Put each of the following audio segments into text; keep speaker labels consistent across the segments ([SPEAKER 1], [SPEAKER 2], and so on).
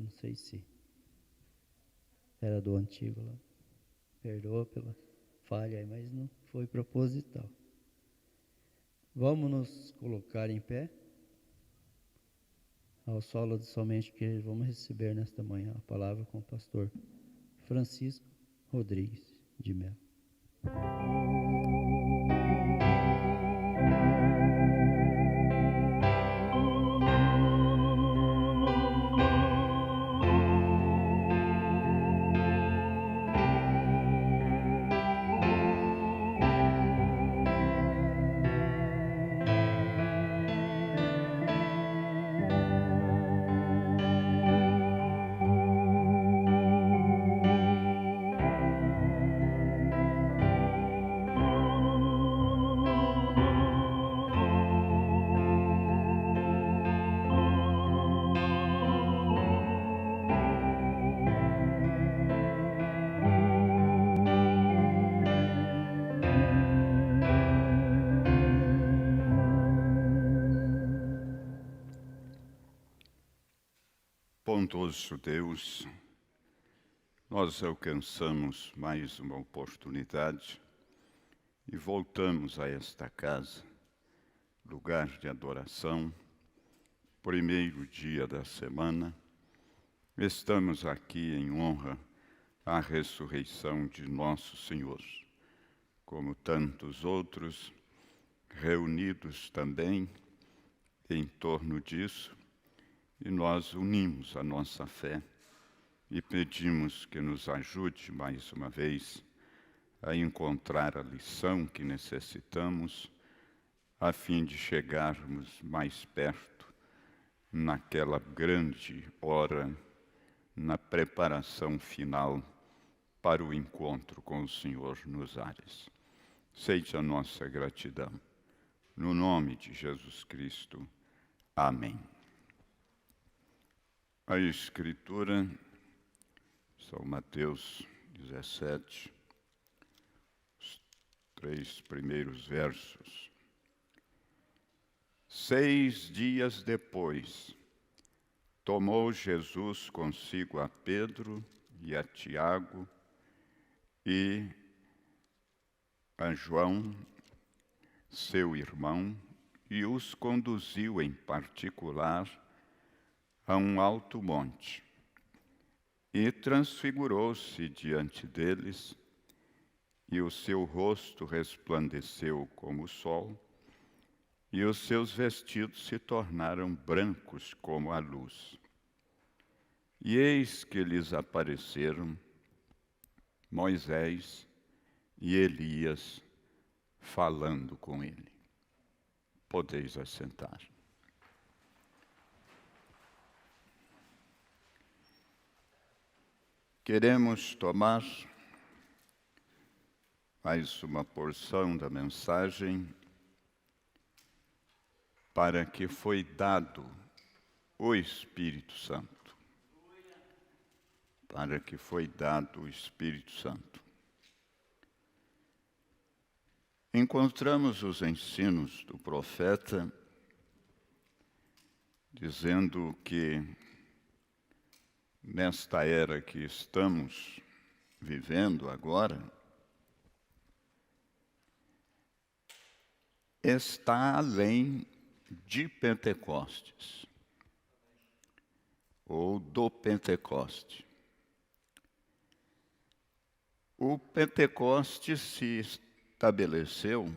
[SPEAKER 1] não sei se era do antigo lá. Perdoa pela falha aí, mas não foi proposital. Vamos nos colocar em pé. Ao solo de somente que vamos receber nesta manhã a palavra com o pastor Francisco Rodrigues de Mello.
[SPEAKER 2] Bondoso Deus, nós alcançamos mais uma oportunidade e voltamos a esta casa, lugar de adoração, primeiro dia da semana. Estamos aqui em honra à ressurreição de nosso Senhor, como tantos outros, reunidos também em torno disso, e nós unimos a nossa fé e pedimos que nos ajude mais uma vez a encontrar a lição que necessitamos a fim de chegarmos mais perto naquela grande hora, na preparação final para o encontro com o Senhor nos ares. Seja a nossa gratidão. No nome de Jesus Cristo. Amém. A Escritura, São Mateus 17, os 3 primeiros versos. 6 dias depois, tomou Jesus consigo a Pedro e a Tiago e a João, seu irmão, e os conduziu em particular a um alto monte, e transfigurou-se diante deles, e o seu rosto resplandeceu como o sol, e os seus vestidos se tornaram brancos como a luz. E eis que lhes apareceram Moisés e Elias falando com ele. Podeis assentar. Queremos tomar mais uma porção da mensagem para que foi dado o Espírito Santo. Para que foi dado o Espírito Santo. Encontramos os ensinos do profeta dizendo que nesta era que estamos vivendo agora, está além de Pentecostes, ou do Pentecoste. O Pentecoste se estabeleceu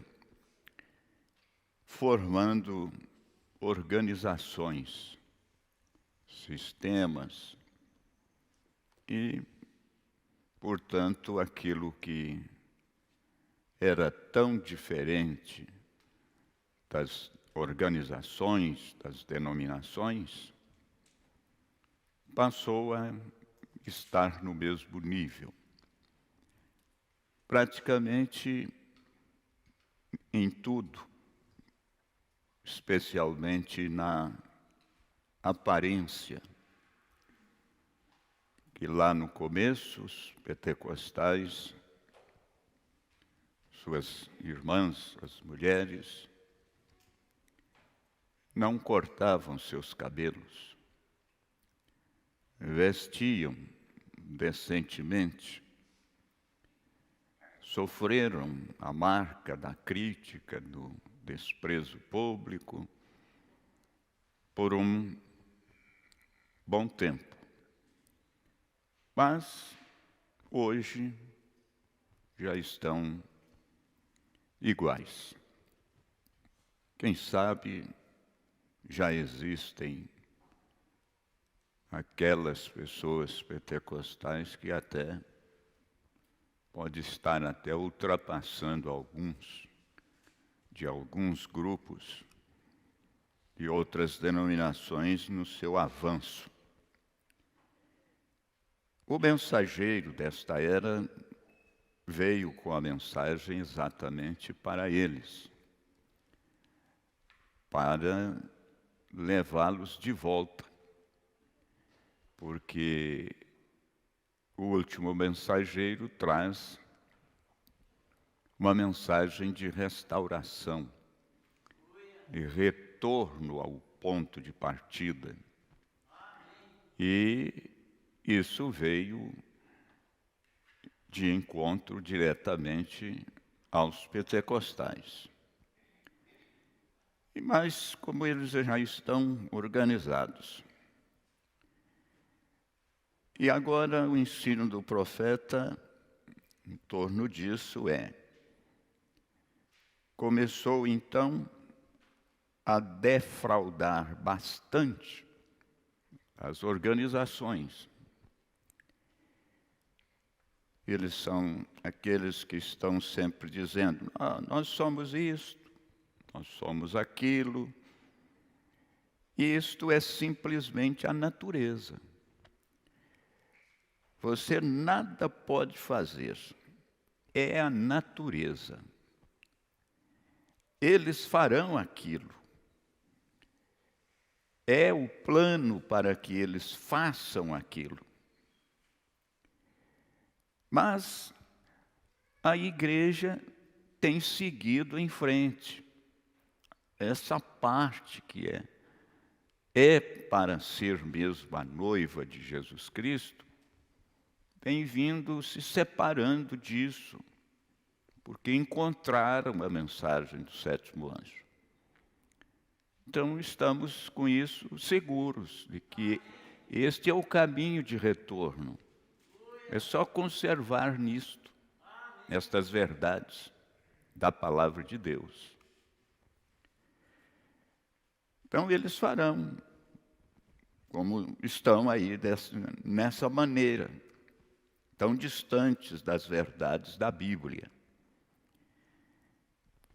[SPEAKER 2] formando organizações, sistemas, e, portanto, aquilo que era tão diferente das organizações, das denominações, passou a estar no mesmo nível. Praticamente em tudo, especialmente na aparência, que lá no começo, os pentecostais, suas irmãs, as mulheres, não cortavam seus cabelos, vestiam decentemente, sofreram a marca da crítica, do desprezo público, por um bom tempo. Mas hoje já estão iguais. Quem sabe já existem aquelas pessoas pentecostais que até pode estar até ultrapassando alguns grupos e outras denominações no seu avanço. O mensageiro desta era veio com a mensagem exatamente para eles, para levá-los de volta, porque o último mensageiro traz uma mensagem de restauração, de retorno ao ponto de partida. E isso veio de encontro diretamente aos pentecostais. Mas como eles já estão organizados. E agora o ensino do profeta em torno disso começou então a defraudar bastante as organizações. Eles são aqueles que estão sempre dizendo, nós somos isto, nós somos aquilo. E isto é simplesmente a natureza. Você nada pode fazer, é a natureza. Eles farão aquilo. É o plano para que eles façam aquilo. Mas a igreja tem seguido em frente. Essa parte que é para ser mesmo a noiva de Jesus Cristo, tem vindo se separando disso, porque encontraram a mensagem do sétimo anjo. Então, estamos com isso seguros de que este é o caminho de retorno. É só conservar nisto, nestas verdades da palavra de Deus. Então, eles farão, como estão aí nessa maneira, tão distantes das verdades da Bíblia.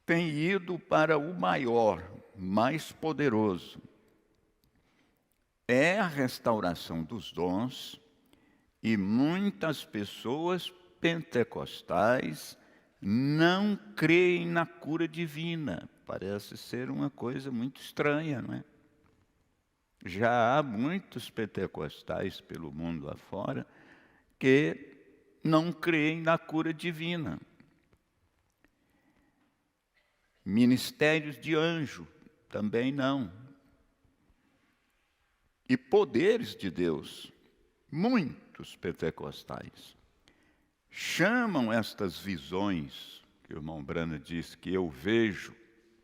[SPEAKER 2] Tem ido para o maior, mais poderoso. É a restauração dos dons, e muitas pessoas pentecostais não creem na cura divina. Parece ser uma coisa muito estranha, não é? Já há muitos pentecostais pelo mundo afora que não creem na cura divina. Ministérios de anjo também não. E poderes de Deus, muitos pentecostais chamam estas visões que o irmão Branham diz que eu vejo,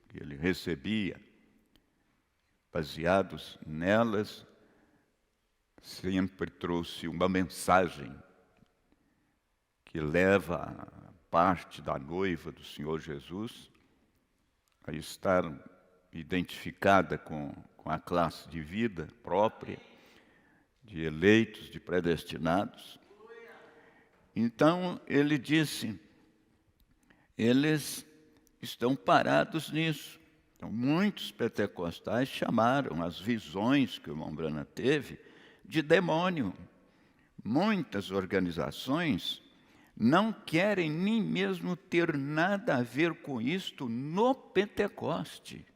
[SPEAKER 2] que ele recebia, baseados nelas, sempre trouxe uma mensagem que leva a parte da noiva do Senhor Jesus a estar identificada com a classe de vida própria, de eleitos, de predestinados. Então, ele disse, eles estão parados nisso. Então, muitos pentecostais chamaram as visões que o irmão Branham teve de demônio. Muitas organizações não querem nem mesmo ter nada a ver com isto no Pentecoste.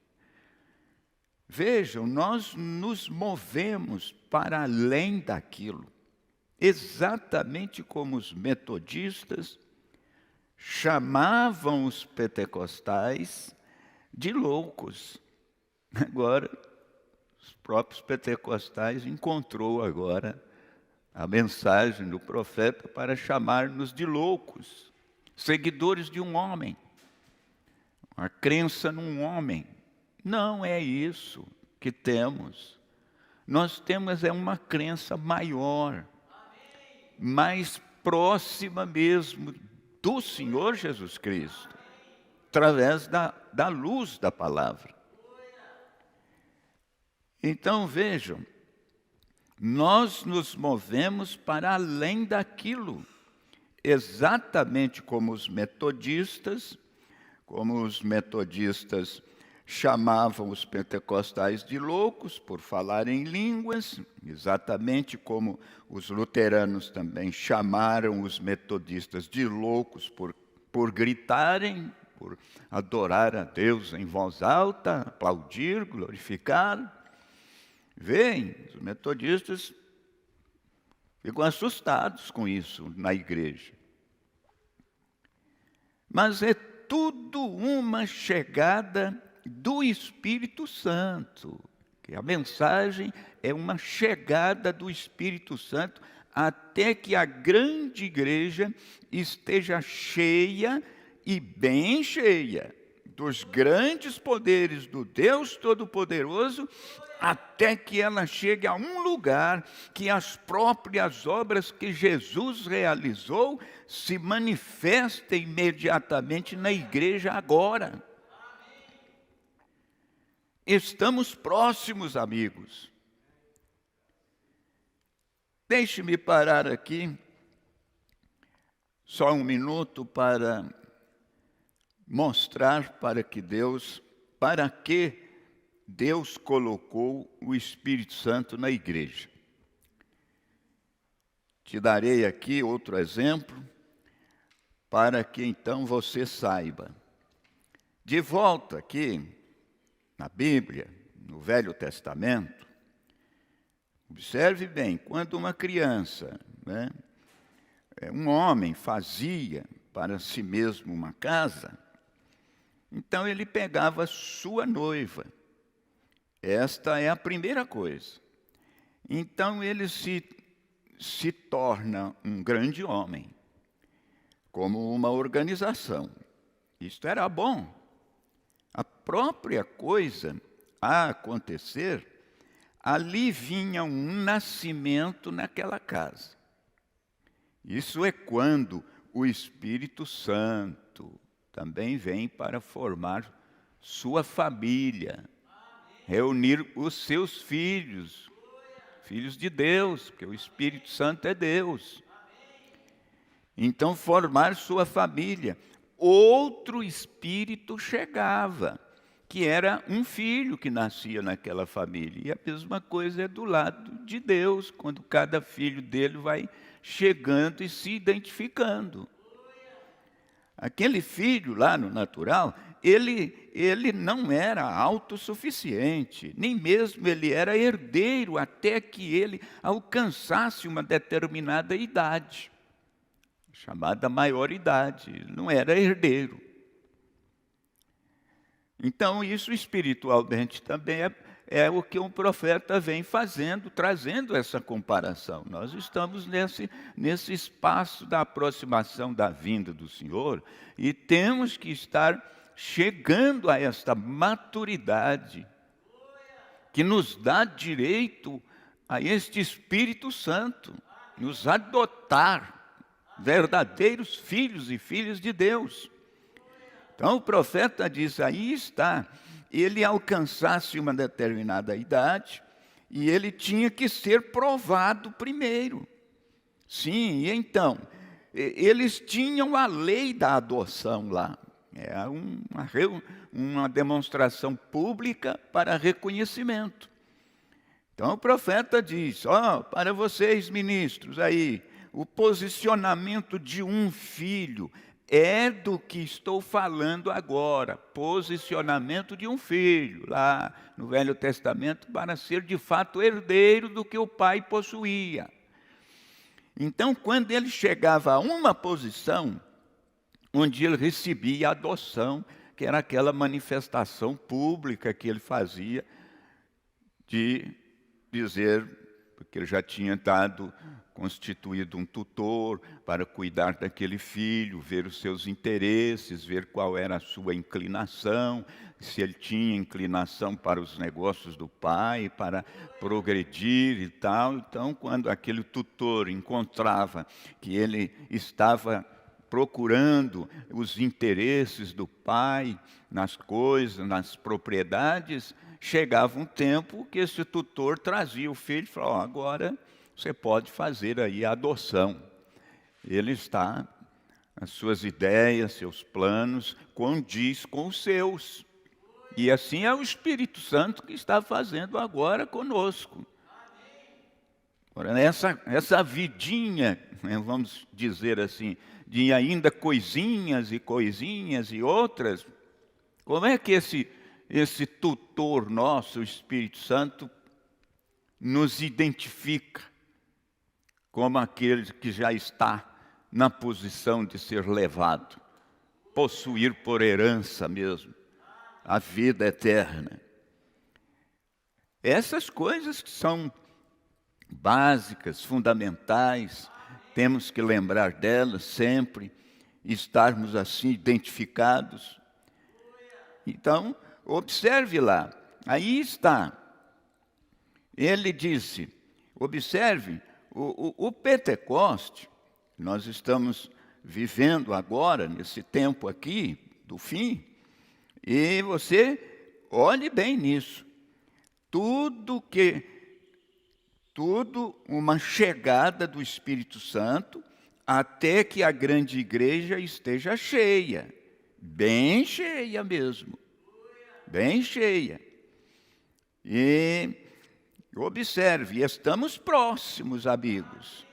[SPEAKER 2] Vejam, nós nos movemos para além daquilo, exatamente como os metodistas chamavam os pentecostais de loucos. Agora, os próprios pentecostais encontrou agora a mensagem do profeta para chamar-nos de loucos, seguidores de um homem, a crença num homem. Não é isso que temos. Nós temos uma crença maior, mais próxima mesmo do Senhor Jesus Cristo, através da luz da palavra. Então vejam, nós nos movemos para além daquilo, exatamente como os metodistas chamavam os pentecostais de loucos por falarem em línguas, exatamente como os luteranos também chamaram os metodistas de loucos por gritarem, por adorar a Deus em voz alta, aplaudir, glorificar. Veem, os metodistas ficam assustados com isso na igreja. Mas é tudo uma chegada do Espírito Santo. Que a mensagem é uma chegada do Espírito Santo até que a grande igreja esteja cheia e bem cheia dos grandes poderes do Deus Todo-Poderoso, até que ela chegue a um lugar que as próprias obras que Jesus realizou se manifestem imediatamente na igreja agora. Estamos próximos, amigos. Deixe-me parar aqui só um minuto para mostrar para que Deus colocou o Espírito Santo na igreja. Te darei aqui outro exemplo, para que então você saiba. De volta aqui, na Bíblia, no Velho Testamento, observe bem, quando uma criança, um homem fazia para si mesmo uma casa, então ele pegava sua noiva. Esta é a primeira coisa. Então ele se torna um grande homem, como uma organização. Isto era bom. A própria coisa a acontecer, ali vinha um nascimento naquela casa. Isso é quando o Espírito Santo também vem para formar sua família, reunir os seus filhos, filhos de Deus, porque o Espírito Santo é Deus. Então, formar sua família. Outro espírito chegava, que era um filho que nascia naquela família. E a mesma coisa é do lado de Deus, quando cada filho dele vai chegando e se identificando. Aquele filho lá no natural, ele não era autossuficiente, nem mesmo ele era herdeiro até que ele alcançasse uma determinada idade, chamada maioridade. Ele não era herdeiro. Então, isso espiritualmente também é o que um profeta vem fazendo, trazendo essa comparação. Nós estamos nesse espaço da aproximação da vinda do Senhor e temos que estar chegando a esta maturidade que nos dá direito a este Espírito Santo, nos adotar verdadeiros filhos e filhas de Deus. Então o profeta diz, aí está, ele alcançasse uma determinada idade e ele tinha que ser provado primeiro. Sim, e então, eles tinham a lei da adoção lá. É uma demonstração pública para reconhecimento. Então o profeta diz, para vocês ministros aí, o posicionamento de um filho é do que estou falando agora. Posicionamento de um filho, lá no Velho Testamento, para ser de fato herdeiro do que o pai possuía. Então, quando ele chegava a uma posição onde ele recebia a adoção, que era aquela manifestação pública que ele fazia de dizer porque ele já tinha constituído um tutor para cuidar daquele filho, ver os seus interesses, ver qual era a sua inclinação, se ele tinha inclinação para os negócios do pai, para progredir e tal. Então, quando aquele tutor encontrava que ele estava procurando os interesses do pai nas coisas, nas propriedades, chegava um tempo que esse tutor trazia o filho e falava: agora você pode fazer aí a adoção. Ele está, as suas ideias, seus planos, condiz com os seus. E assim é o Espírito Santo que está fazendo agora conosco. Agora, essa vidinha, vamos dizer assim, de ainda coisinhas e outras, como é que esse tutor nosso, o Espírito Santo, nos identifica como aquele que já está na posição de ser levado, possuir por herança mesmo a vida eterna? Essas coisas que são básicas, fundamentais, temos que lembrar delas sempre, estarmos assim identificados. Então, observe lá, aí está. Ele disse, observe, o Pentecoste, nós estamos vivendo agora, nesse tempo aqui, do fim, e você olhe bem nisso. Tudo uma chegada do Espírito Santo, até que a grande igreja esteja cheia, bem cheia mesmo, bem cheia. E observe, estamos próximos, amigos.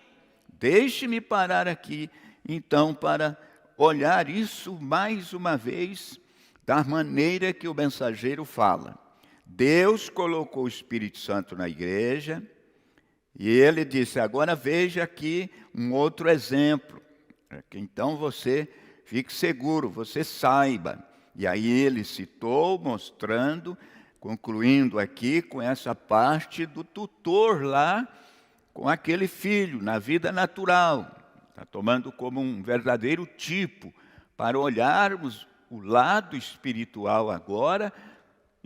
[SPEAKER 2] Deixe-me parar aqui, então, para olhar isso mais uma vez, da maneira que o mensageiro fala. Deus colocou o Espírito Santo na igreja, e ele disse: agora veja aqui um outro exemplo, para que então você fique seguro, você saiba. E aí ele citou, mostrando, concluindo aqui com essa parte do tutor lá, com aquele filho, na vida natural. Está tomando como um verdadeiro tipo, para olharmos o lado espiritual agora,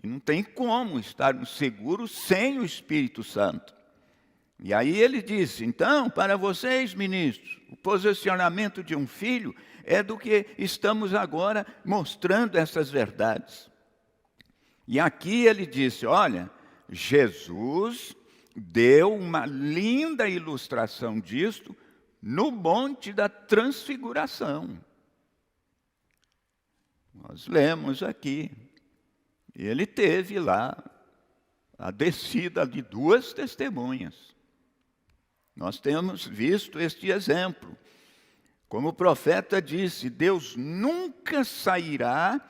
[SPEAKER 2] e não tem como estarmos seguros sem o Espírito Santo. E aí ele disse: então, para vocês, ministros, o posicionamento de um filho é do que estamos agora mostrando essas verdades. E aqui ele disse: olha, Jesus deu uma linda ilustração disto no Monte da Transfiguração. Nós lemos aqui, ele teve lá a descida de 2 testemunhas. Nós temos visto este exemplo. Como o profeta disse, Deus nunca sairá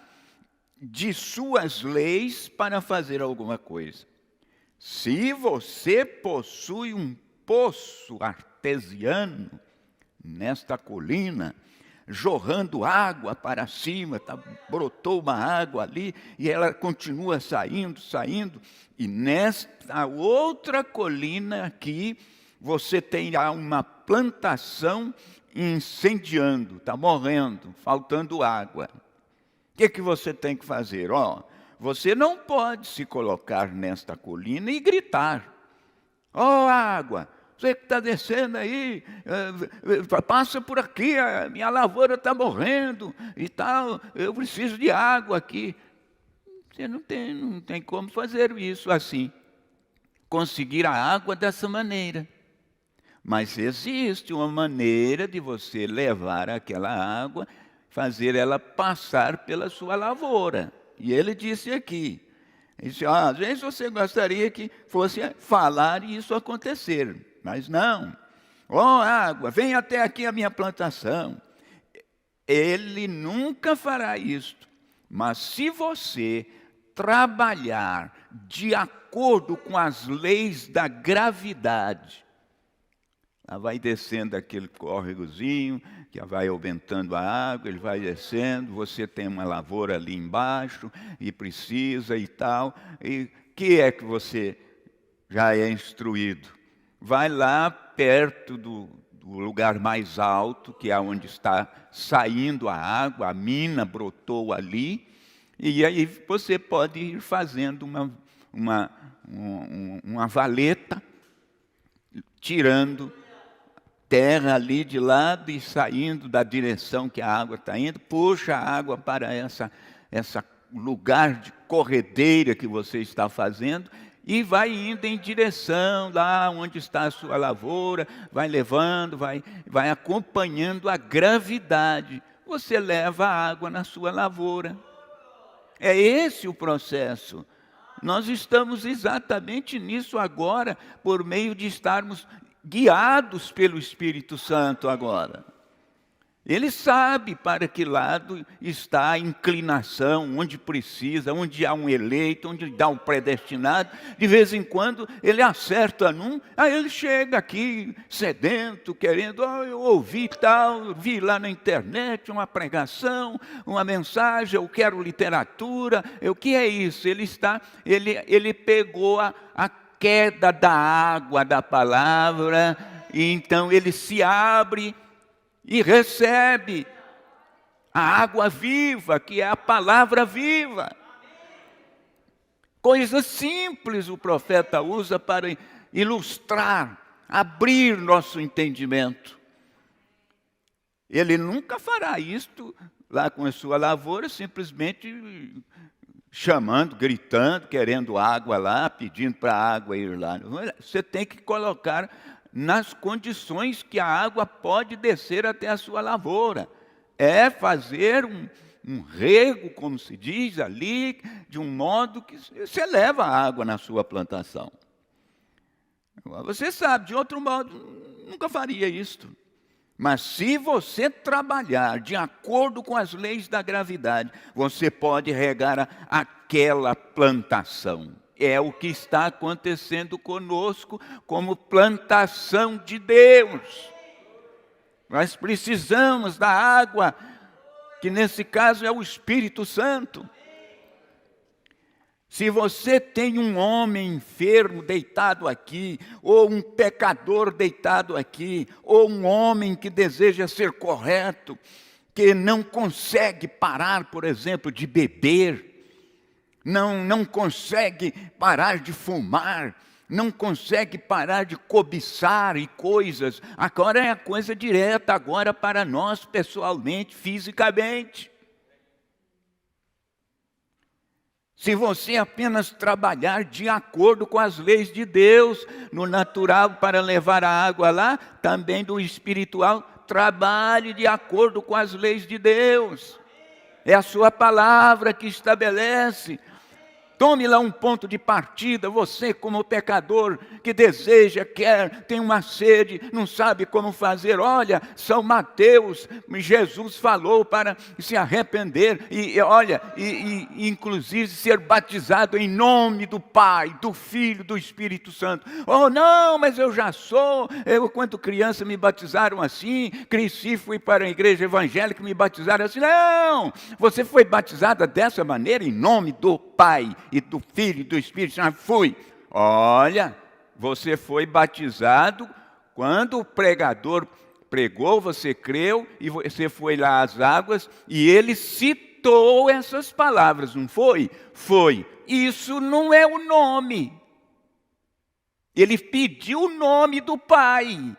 [SPEAKER 2] de suas leis para fazer alguma coisa. Se você possui um poço artesiano nesta colina, jorrando água para cima, brotou uma água ali e ela continua saindo, e nesta outra colina aqui, você tem uma plantação incendiando, está morrendo, faltando água. O que você tem que fazer? Você não pode se colocar nesta colina e gritar: água, você que está descendo aí, passa por aqui, a minha lavoura está morrendo e tal, eu preciso de água aqui. Você não tem como fazer isso assim, conseguir a água dessa maneira. Mas existe uma maneira de você levar aquela água, fazer ela passar pela sua lavoura. E ele disse aqui, às vezes você gostaria que fosse falar e isso acontecer, mas não. Água, vem até aqui a minha plantação. Ele nunca fará isto, mas se você trabalhar de acordo com as leis da gravidade, ela vai descendo aquele córregozinho, que vai aumentando a água, ele vai descendo, você tem uma lavoura ali embaixo, e precisa e tal, e que é que você já é instruído? vai lá perto do lugar mais alto, que é onde está saindo a água, a mina brotou ali, e aí você pode ir fazendo uma valeta, tirando terra ali de lado e saindo da direção que a água está indo, puxa a água para essa lugar de corredeira que você está fazendo, e vai indo em direção lá onde está a sua lavoura, vai levando, vai acompanhando a gravidade. Você leva a água na sua lavoura. É esse o processo. Nós estamos exatamente nisso agora, por meio de estarmos guiados pelo Espírito Santo agora. Ele sabe para que lado está a inclinação, onde precisa, onde há um eleito, onde dá um predestinado. De vez em quando ele acerta num, aí ele chega aqui sedento, querendo, eu ouvi tal, vi lá na internet uma pregação, uma mensagem, eu quero literatura. O que é isso? Ele pegou a queda da água da palavra, e então ele se abre e recebe a água viva, que é a palavra viva. Coisa simples o profeta usa para ilustrar, abrir nosso entendimento. Ele nunca fará isto lá com a sua lavoura, simplesmente chamando, gritando, querendo água lá, pedindo para a água ir lá. Você tem que colocar nas condições que a água pode descer até a sua lavoura. É fazer um rego, como se diz ali, de um modo que você leva a água na sua plantação. Você sabe, de outro modo, nunca faria isto. Mas se você trabalhar de acordo com as leis da gravidade, você pode regar aquela plantação. É o que está acontecendo conosco como plantação de Deus. Nós precisamos da água, que nesse caso é o Espírito Santo. Se você tem um homem enfermo deitado aqui, ou um pecador deitado aqui, ou um homem que deseja ser correto, que não consegue parar, por exemplo, de beber, não consegue parar de fumar, não consegue parar de cobiçar e coisas. Agora é a coisa direta agora para nós pessoalmente, fisicamente. Se você apenas trabalhar de acordo com as leis de Deus, no natural para levar a água lá, também do espiritual, trabalhe de acordo com as leis de Deus. É a sua palavra que estabelece. Tome lá um ponto de partida, você como pecador que deseja, quer, tem uma sede, não sabe como fazer. Olha, São Mateus, Jesus falou para se arrepender e inclusive ser batizado em nome do Pai, do Filho, do Espírito Santo. Oh não, mas eu já sou, quando criança me batizaram assim, cresci, fui para a igreja evangélica, me batizaram assim. Não, você foi batizada dessa maneira em nome do Pai e do Filho e do Espírito Santo. Fui. Olha, você foi batizado quando o pregador pregou, você creu e você foi lá às águas e ele citou essas palavras, não foi? Foi. Isso não é o nome. Ele pediu o nome do Pai.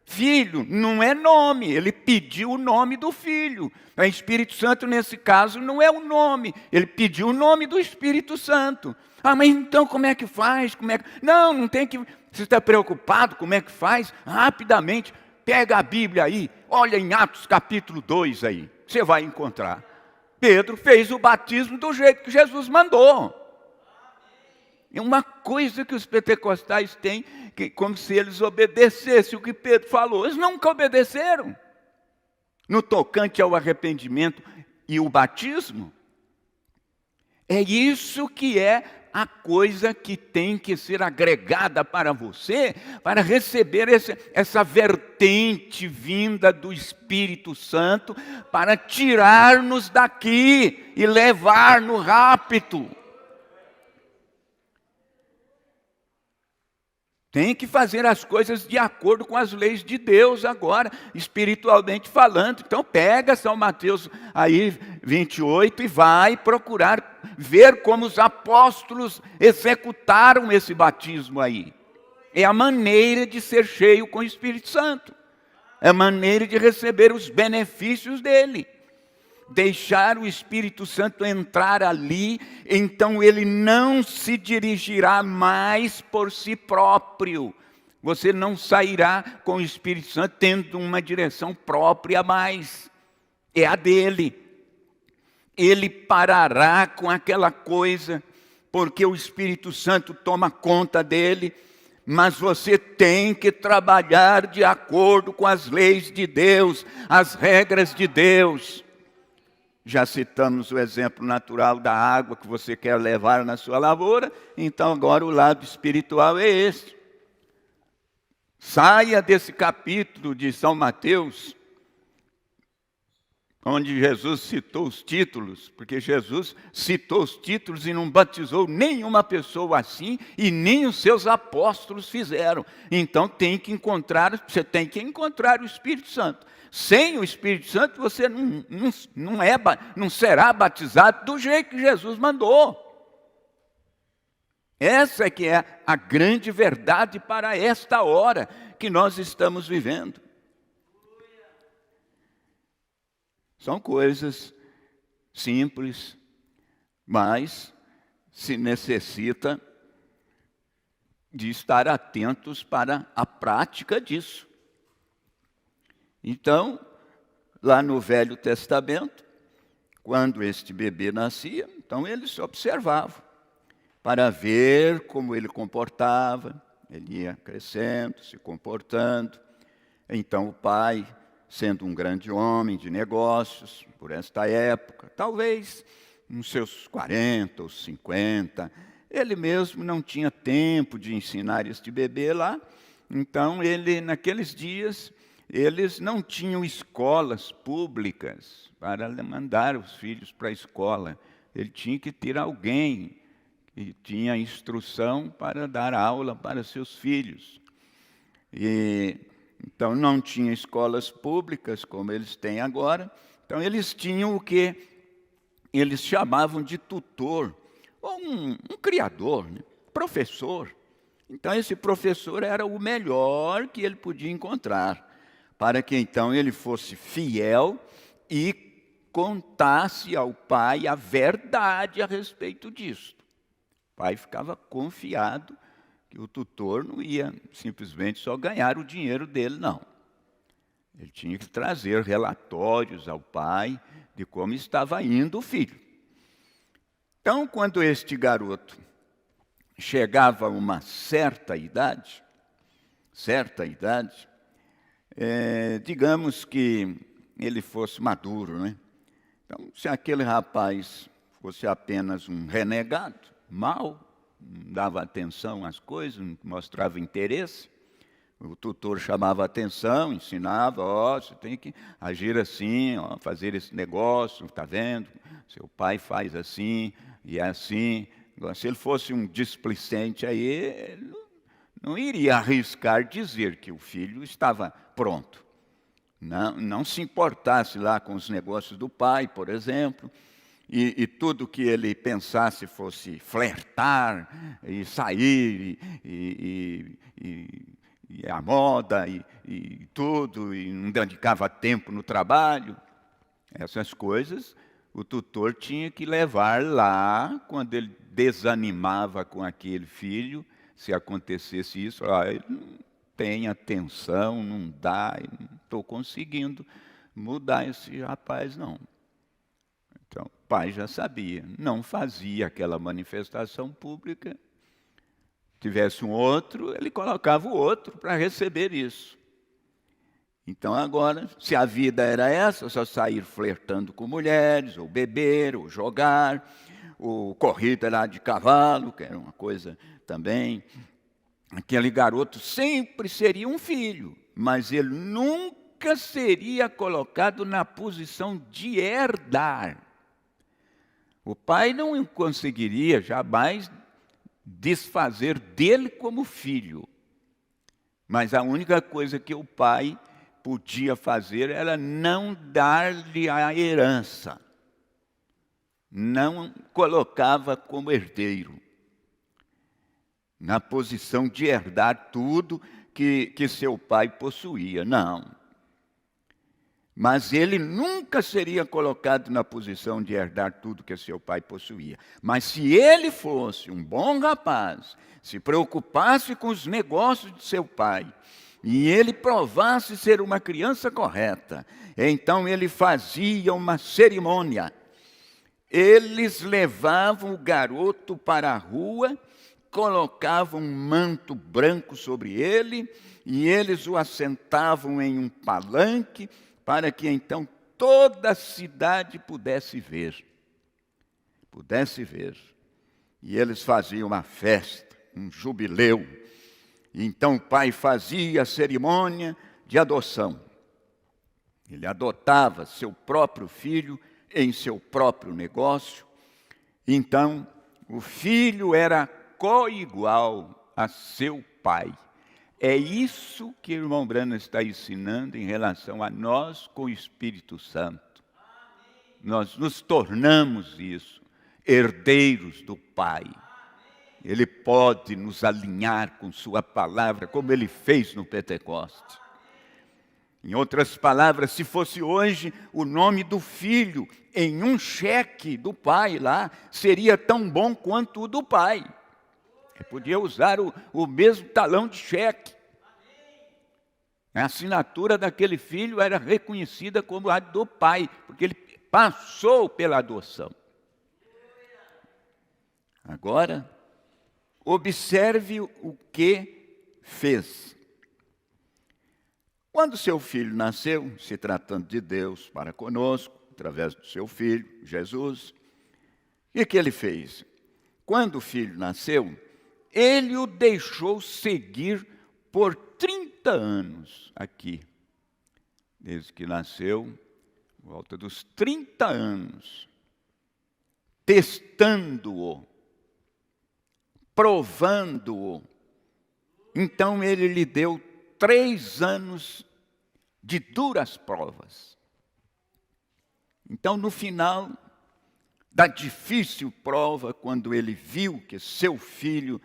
[SPEAKER 2] Filho, não é nome, ele pediu o nome do Filho. O Espírito Santo, nesse caso, não é o nome, ele pediu o nome do Espírito Santo. Ah, mas então como é que faz? Não tem que... Você está preocupado como é que faz? Rapidamente, pega a Bíblia aí, olha em Atos capítulo 2 aí, você vai encontrar. Pedro fez o batismo do jeito que Jesus mandou. É uma coisa que os pentecostais têm, que como se eles obedecessem o que Pedro falou. Eles nunca obedeceram. No tocante ao arrependimento e o batismo, é isso que é a coisa que tem que ser agregada para você, para receber essa vertente vinda do Espírito Santo, para tirar-nos daqui e levar no rapto. Tem que fazer as coisas de acordo com as leis de Deus agora, espiritualmente falando. Então pega São Mateus aí 28 e vai procurar ver como os apóstolos executaram esse batismo aí. É a maneira de ser cheio com o Espírito Santo. É a maneira de receber os benefícios dele. Deixar o Espírito Santo entrar ali, então ele não se dirigirá mais por si próprio. Você não sairá com o Espírito Santo tendo uma direção própria mais. É a dele. Ele parará com aquela coisa, porque o Espírito Santo toma conta dele. Mas você tem que trabalhar de acordo com as leis de Deus, as regras de Deus. Já citamos o exemplo natural da água que você quer levar na sua lavoura, então agora o lado espiritual é esse. Saia desse capítulo de São Mateus, onde Jesus citou os títulos, porque Jesus citou os títulos e não batizou nenhuma pessoa assim, e nem os seus apóstolos fizeram. Então você tem que encontrar o Espírito Santo. Sem o Espírito Santo, você não será batizado do jeito que Jesus mandou. Essa é que é a grande verdade para esta hora que nós estamos vivendo. São coisas simples, mas se necessita de estar atentos para a prática disso. Então, lá no Velho Testamento, quando este bebê nascia, então eles observavam para ver como ele comportava, ele ia crescendo, se comportando. Então o pai, sendo um grande homem de negócios, por esta época, talvez nos seus 40 ou 50, ele mesmo não tinha tempo de ensinar este bebê lá. Então ele, naqueles dias, eles não tinham escolas públicas para mandar os filhos para a escola. Ele tinha que ter alguém que tinha instrução para dar aula para seus filhos. Então não tinha escolas públicas como eles têm agora. Então eles tinham o que eles chamavam de tutor, ou um criador, né? Professor. Então esse professor era o melhor que ele podia encontrar, para que então ele fosse fiel e contasse ao pai a verdade a respeito disso. O pai ficava confiado que o tutor não ia simplesmente só ganhar o dinheiro dele, não. Ele tinha que trazer relatórios ao pai de como estava indo o filho. Então, quando este garoto chegava a uma certa idade, digamos que ele fosse maduro, né? Então, se aquele rapaz fosse apenas um renegado, mau, não dava atenção às coisas, não mostrava interesse, o tutor chamava a atenção, ensinava, você tem que agir assim, fazer esse negócio, está vendo? Seu pai faz assim, e é assim. Agora, se ele fosse um displicente aí, ele não iria arriscar dizer que o filho estava pronto. Não se importasse lá com os negócios do pai, por exemplo, e tudo que ele pensasse fosse flertar, e sair, e a moda, e tudo, e não dedicava tempo no trabalho. Essas coisas o tutor tinha que levar lá, quando ele desanimava com aquele filho, se acontecesse isso, ele não tem atenção, não dá, não estou conseguindo mudar esse rapaz, não. Então, o pai já sabia, não fazia aquela manifestação pública. Tivesse um outro, ele colocava o outro para receber isso. Então agora, se a vida era essa, só sair flertando com mulheres, ou beber, ou jogar, ou corrida lá de cavalo, que era uma coisa também, aquele garoto sempre seria um filho, mas ele nunca seria colocado na posição de herdar. O pai não conseguiria jamais desfazer dele como filho. Mas a única coisa que o pai podia fazer era não dar-lhe a herança. Não colocava como herdeiro, na posição de herdar tudo que seu pai possuía. Não. Mas ele nunca seria colocado na posição de herdar tudo que seu pai possuía. Mas se ele fosse um bom rapaz, se preocupasse com os negócios de seu pai, e ele provasse ser uma criança correta, então ele fazia uma cerimônia. Eles levavam o garoto para a rua, colocavam um manto branco sobre ele, e eles o assentavam em um palanque, para que então toda a cidade pudesse ver. E eles faziam uma festa, um jubileu. E então o pai fazia a cerimônia de adoção. Ele adotava seu próprio filho em seu próprio negócio. Então o filho era coigual a seu pai. É isso que o irmão Branham está ensinando em relação a nós com o Espírito Santo. Nós nos tornamos isso, herdeiros do Pai. Ele pode nos alinhar com sua palavra, como ele fez no Pentecoste. Em outras palavras, se fosse hoje o nome do filho em um cheque do pai lá, seria tão bom quanto o do pai. Ele podia usar o mesmo talão de cheque. A assinatura daquele filho era reconhecida como a do pai, porque ele passou pela adoção. Agora, observe o que fez. Quando seu filho nasceu, se tratando de Deus para conosco, através do seu filho, Jesus, o que ele fez? Quando o filho nasceu, ele o deixou seguir por 30 anos aqui. Desde que nasceu, volta dos 30 anos, testando-o, provando-o. Então ele lhe deu 3 anos de duras provas. Então, no final da difícil prova, quando ele viu que seu filho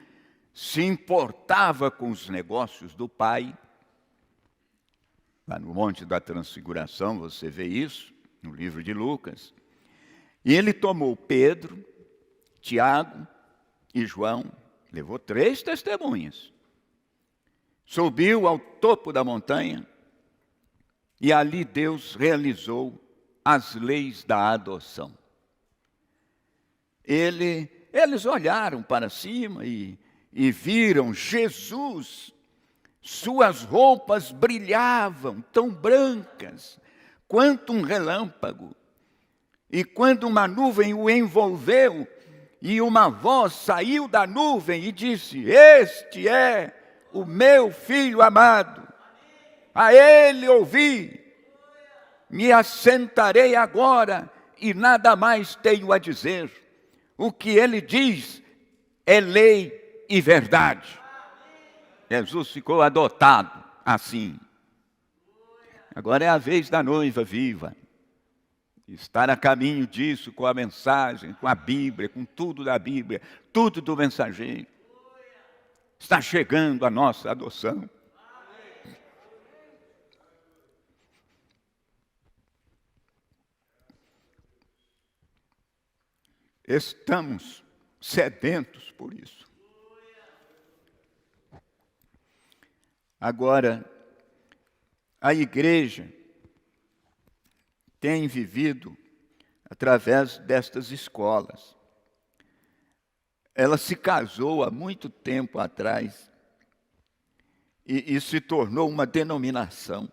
[SPEAKER 2] se importava com os negócios do pai, lá no Monte da Transfiguração, você vê isso, no livro de Lucas, e ele tomou Pedro, Tiago e João, levou 3 testemunhas, subiu ao topo da montanha, e ali Deus realizou as leis da adoção. Eles olharam para cima e viram Jesus, suas roupas brilhavam tão brancas quanto um relâmpago. E quando uma nuvem o envolveu, e uma voz saiu da nuvem e disse: "Este é o meu filho amado, a ele ouvi, me assentarei agora e nada mais tenho a dizer. O que ele diz é lei e verdade." Jesus ficou adotado assim. Agora é a vez da noiva viva. Estar a caminho disso, com a mensagem, com a Bíblia, com tudo da Bíblia, tudo do mensageiro. Está chegando a nossa adoção. Estamos sedentos por isso. Agora, a igreja tem vivido através destas escolas. Ela se casou há muito tempo atrás e se tornou uma denominação,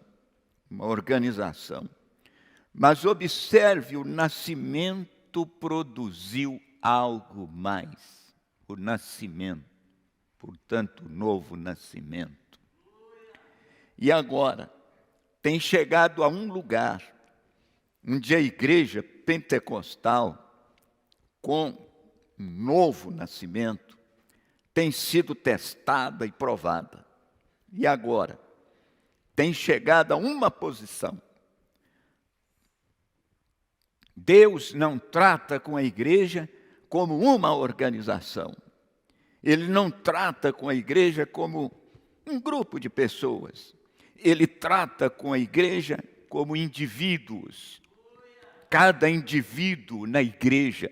[SPEAKER 2] uma organização. Mas observe, o nascimento produziu algo mais. O nascimento, portanto, o novo nascimento. E agora, tem chegado a um lugar onde a igreja pentecostal, com um novo nascimento, tem sido testada e provada. E agora? Tem chegado a uma posição. Deus não trata com a igreja como uma organização. Ele não trata com a igreja como um grupo de pessoas. Ele trata com a igreja como indivíduos. Cada indivíduo na igreja.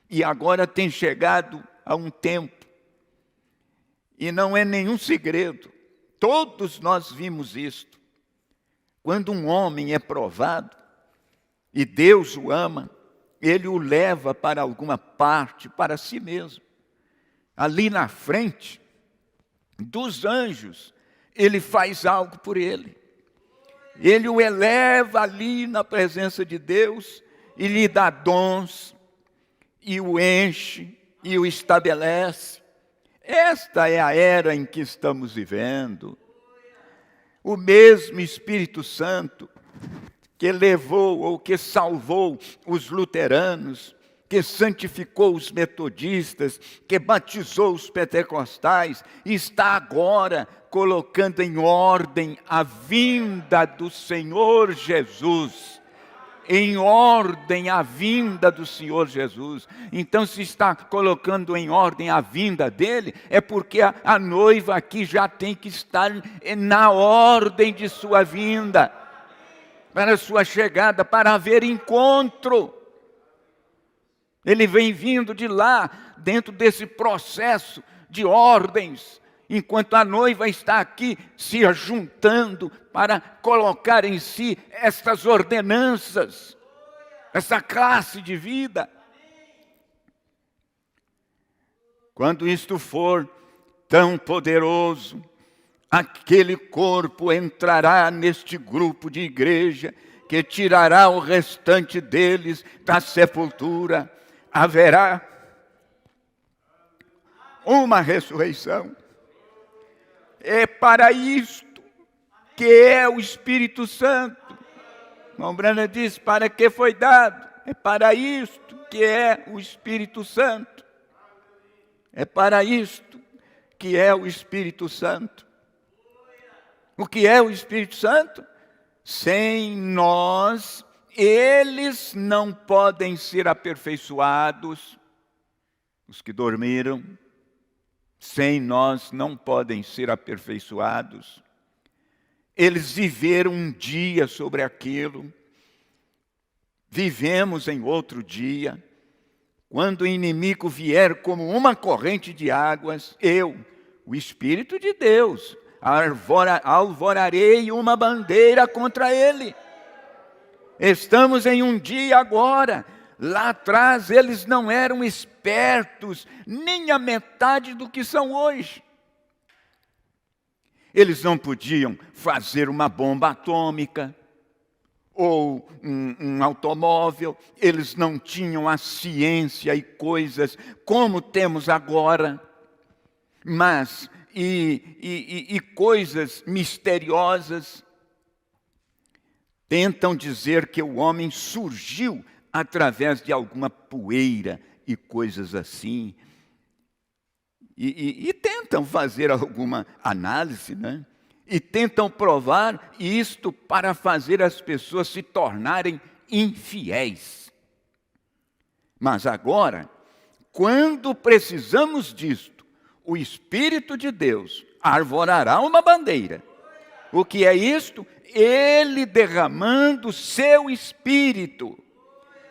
[SPEAKER 2] E agora tem chegado a um tempo. E não é nenhum segredo. Todos nós vimos isto. Quando um homem é provado, e Deus o ama, Ele o leva para alguma parte, para si mesmo. Ali na frente dos anjos, Ele faz algo por ele. Ele o eleva ali na presença de Deus e lhe dá dons, e o enche, e o estabelece. Esta é a era em que estamos vivendo. O mesmo Espírito Santo que levou ou que salvou os luteranos, que santificou os metodistas, que batizou os pentecostais, está agora colocando em ordem a vinda do Senhor Jesus. Em ordem a vinda do Senhor Jesus. Então, se está colocando em ordem a vinda dele, é porque a noiva aqui já tem que estar na ordem de sua vinda. Para a sua chegada, para haver encontro. Ele vem vindo de lá, dentro desse processo de ordens, enquanto a noiva está aqui se ajuntando para colocar em si estas ordenanças, essa classe de vida. Quando isto for tão poderoso, aquele corpo entrará neste grupo de igreja, que tirará o restante deles da sepultura. Haverá uma ressurreição. É para isto que é o Espírito Santo. Irmão Branham diz, para que foi dado? É para isto que é o Espírito Santo. É para isto que é o Espírito Santo. O que é o Espírito Santo? Sem nós, eles não podem ser aperfeiçoados. Os que dormiram, sem nós não podem ser aperfeiçoados. Eles viveram um dia sobre aquilo. Vivemos em outro dia. Quando o inimigo vier como uma corrente de águas, eu, o Espírito de Deus, alvorarei uma bandeira contra ele. Estamos em um dia agora. Lá atrás eles não eram espertos, nem a metade do que são hoje. Eles não podiam fazer uma bomba atômica ou um automóvel. Eles não tinham a ciência e coisas como temos agora. Mas e coisas misteriosas tentam dizer que o homem surgiu através de alguma poeira e coisas assim. E tentam fazer alguma análise, né? E tentam provar isto para fazer as pessoas se tornarem infiéis. Mas agora, quando precisamos disto, o Espírito de Deus arvorará uma bandeira. O que é isto? Ele derramando o seu Espírito.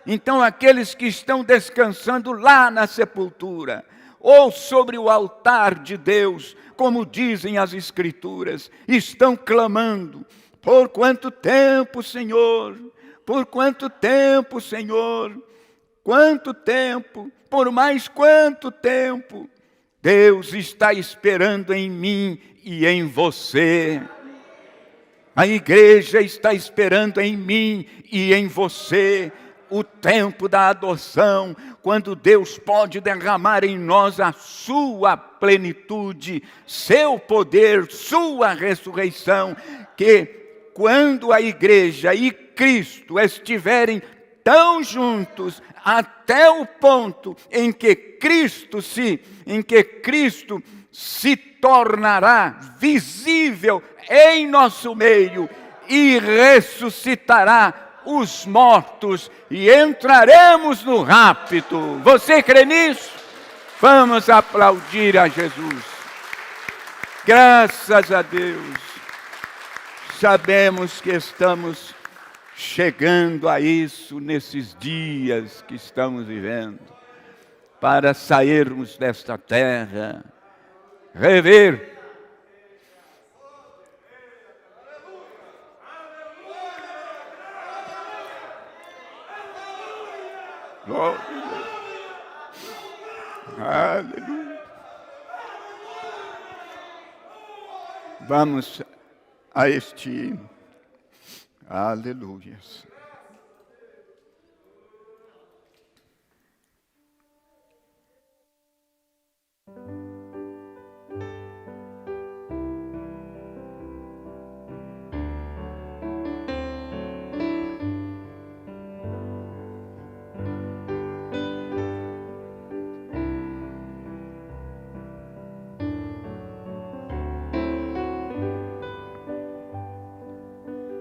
[SPEAKER 2] Então, aqueles que estão descansando lá na sepultura, ou sobre o altar de Deus, como dizem as Escrituras, estão clamando: por quanto tempo, Senhor? Por quanto tempo, Senhor? Quanto tempo? Por mais quanto tempo? Deus está esperando em mim e em você. A igreja está esperando em mim e em você o tempo da adoção, quando Deus pode derramar em nós a sua plenitude, seu poder, sua ressurreição, que quando a igreja e Cristo estiverem tão juntos, até o ponto em que Cristo se tornará visível em nosso meio e ressuscitará os mortos e entraremos no rapto. Você crê nisso? Vamos aplaudir a Jesus. Graças a Deus. Sabemos que estamos chegando a isso nesses dias que estamos vivendo, para sairmos desta terra, rever glória. Aleluia. Vamos a este hino. Aleluia.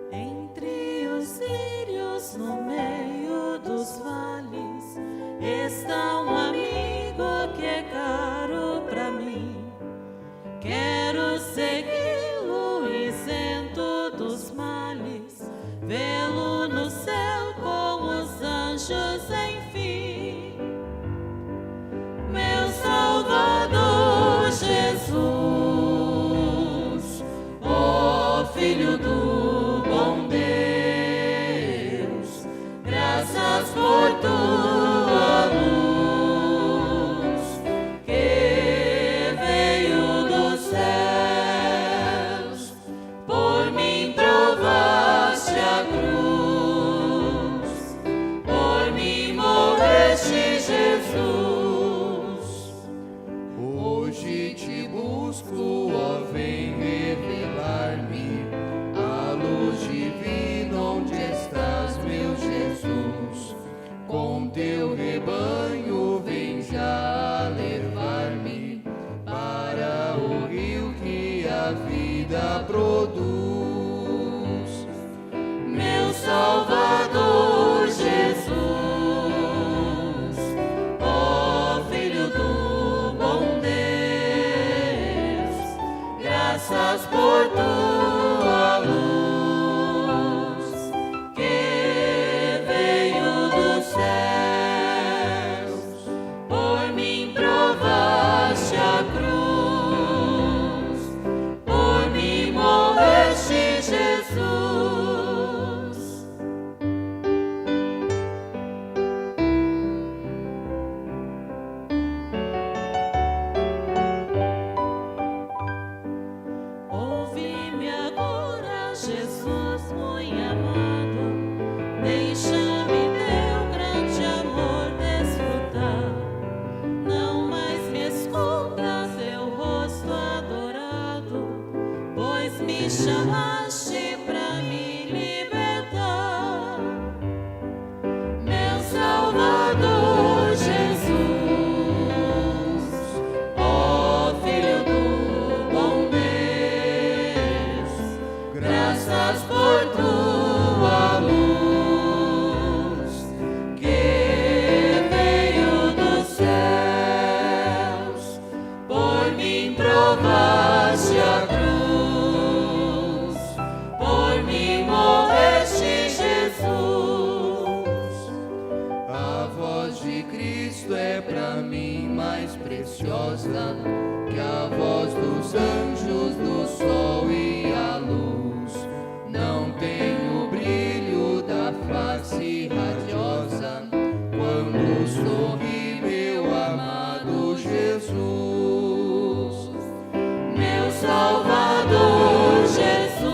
[SPEAKER 3] Entre os lírios, no meio dos vales, está um amigo que é caro pra mim. Quero segui-lo isento dos males, vê-lo no céu com os anjos, enfim. Meu Salvador Jesus, ó Filho do bom Deus, graças por tua luz, que veio dos céus, por mim provaste a cruz, por mim morreste, Jesus.
[SPEAKER 4] Hoje te busco, ó, vem revelar-me a luz divina. Onde estás, meu Jesus? Com teu rebanho vem já levar-me para o rio que a vida produz.
[SPEAKER 3] Meu Salvador Jesus, ó Filho do bom Deus, graças por tua luz, que veio dos céus, por mim provaste a cruz, por mim morreste, Jesus. Ouve-me agora, Jesus muito amado, deixa-me teu grande amor desfrutar. Não mais me escondas teu rosto adorado, pois me chamaste pra me libertar. Meu Salvador Jesus, ó Filho do bom Deus, graças por tua luz, que veio dos céus, por mim provaste a cruz, por mim morreste, Jesus.
[SPEAKER 4] A voz de Cristo é pra mim mais preciosa que a voz dos anjos, do sol e a luz. Não tem o brilho da face radiosa quando sorri meu amado Jesus.
[SPEAKER 3] Meu Salvador Jesus,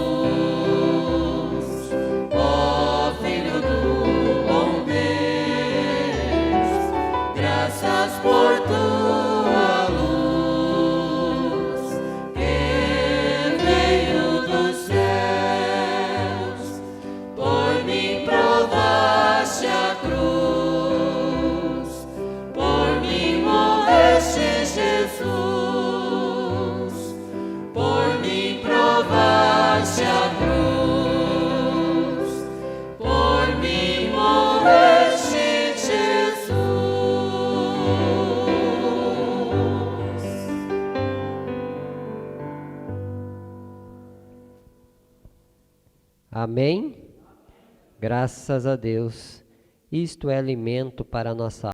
[SPEAKER 3] ó Filho do bom Deus, graças por tua luz, que veio dos céus, por mim provaste a cruz, por mim morreste, Jesus.
[SPEAKER 5] Amém? Graças a Deus. Isto é alimento para a nossa